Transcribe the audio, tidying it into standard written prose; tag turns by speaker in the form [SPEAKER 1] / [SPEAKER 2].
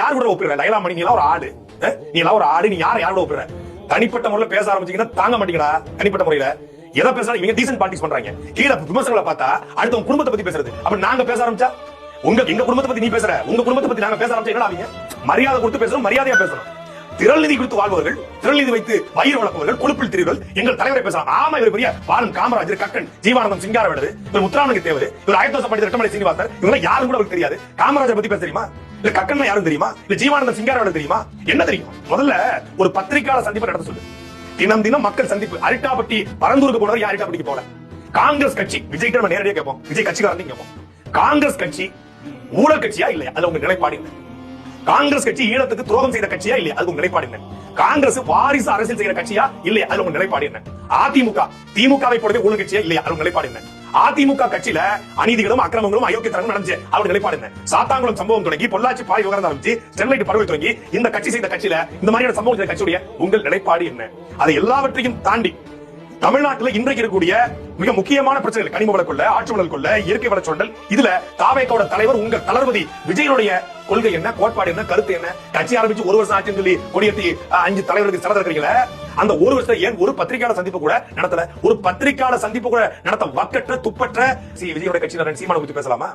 [SPEAKER 1] யாரு கூட ஒப்பிடுற? லைலாமணி நீ எல்லாம் ஒரு ஆடு, நீ எல்லாம் ஒரு ஆடு, நீ யார கூட ஒப்பிடுற? தனிப்பட்ட முறையில பேச ஆரம்பிச்சீங்கன்னா தாங்க மாட்டீங்களா? தனிப்பட்ட முறையில எதை பேசுறாங்க? இவங்க டீசன்ட் பாலிடிக்ஸ் பண்றாங்க. கீழ விமர்சனங்களை பார்த்தா அடுத்த குடும்பத்தை பத்தி பேசுறது. அப்ப நாங்க பேச ஆரம்பிச்சா எங்க குடும்பத்தை பத்தி நீ பேசுற, உங்க குடும்பத்தை பத்தி நாங்க பேச ஆரம்பிச்சா என்ன ஆவீங்க? மரியாதை கொடுத்து பேசணும், மரியாதையா பேசணும். திரள் நிதி கொடுத்து வாழ்பவர்கள், திரள் நிதி வைத்து வயிறு வளர்ப்பவர்கள், கொழுப்பில் திரிவர்கள் எங்கள் தலைவரை பேசலாம். ஆமா, இவர் பெரிய பாலன் காமராஜர், கக்கன், ஜீவானந்தம், சிங்காரவேலு, இவர் முத்துராமலிங்க தேவர், இவர் 1900 படித்த ரெட்டமலை சீனிவாசன், இவங்க யாரும் கூட அவருக்கு தெரியாது. காமராஜர் பத்தி பேச தெரியுமா? இல்ல கக்கன் யாரும் தெரியுமா? இல்ல ஜீவானந்தம், சிங்காரவேலு தெரியுமா? என்ன தெரியும்? முதல்ல ஒரு பத்திரிகையாளர் சந்திப்பு நடத்த சொல்லு. தினம் தினம் மக்கள் சந்திப்பு. அரிட்டாப்பட்டி பரந்தூருக்கு போனவர் யார் அரிட்டாப்பட்டிக்கு போல? காங்கிரஸ் கட்சி. விஜய் கிட்ட நேரடியாக கேட்போம், விஜய் கட்சிக்காரன் கேட்போம். காங்கிரஸ் கட்சி ஊழல் கட்சியா இல்லையா? அதுல உங்க நிலைப்பாடு என்ன? காங்கிரஸ் கட்சி ஈழத்துக்கு துரோகம் செய்த கட்சியா இல்லையா? அது உங்க நிலைப்பாடு என்ன? காங்கிரஸ் வாரிசு அரசியல் செய்யற கட்சியா இல்லையா? அது உங்க நிலைப்பாடு என்ன? அதிமுக திமுகவை போலவே ஊழல் கட்சியா இல்லையா? அது உங்க நிலைப்பாடு என்ன? அதிமுக கட்சியில அநீதிகளும் அக்கிரமங்களும் அயோக்கியத்தனமும் நடந்துச்சு, அவருடைய நிலைப்பாடு என்ன? சாத்தாங்குளம் சம்பவம் தொடங்கி பொள்ளாச்சி பாய் விவகாரம் ஆரம்பிச்சு ஸ்டெர்லைட் பரவல் தொடங்கி இந்த கட்சி செய்த கட்சியில இந்த மாதிரியான சம்பவம் செய்த கட்சியுடைய உங்கள் நிலைப்பாடு என்ன? அதை எல்லாவற்றையும் தாண்டி தமிழ்நாட்டில் இன்றைக்கு இருக்கக்கூடிய மிக முக்கியமான பிரச்சனைகள், கனிம வள கொள்ள, ஆட்சி வள கொள்ள, இயற்கை வள சுரண்டல், இதுல தாவேக்காவோட தலைவர் உங்கள் தளபதி விஜயனுடைய கொள்கை என்ன, கோட்பாடு என்ன, கருத்து என்ன? கட்சி ஆரம்பிச்சு ஒரு வருஷம் ஆச்சுன்னு சொல்லி கொடியேற்றி 5 தலைவர்களுக்கு சிறந்த இருக்கிறீங்களா? அந்த ஒரு வருஷத்துல ஏன் ஒரு பத்திரிகையாளர் சந்திப்பு கூட நடத்தல? ஒரு பத்திரிகையாளர் சந்திப்பு கூட நடத்த வக்கற்ற துப்பற்ற விஜயோட கட்சியினர் சீமானை பத்தி பேசலாமா?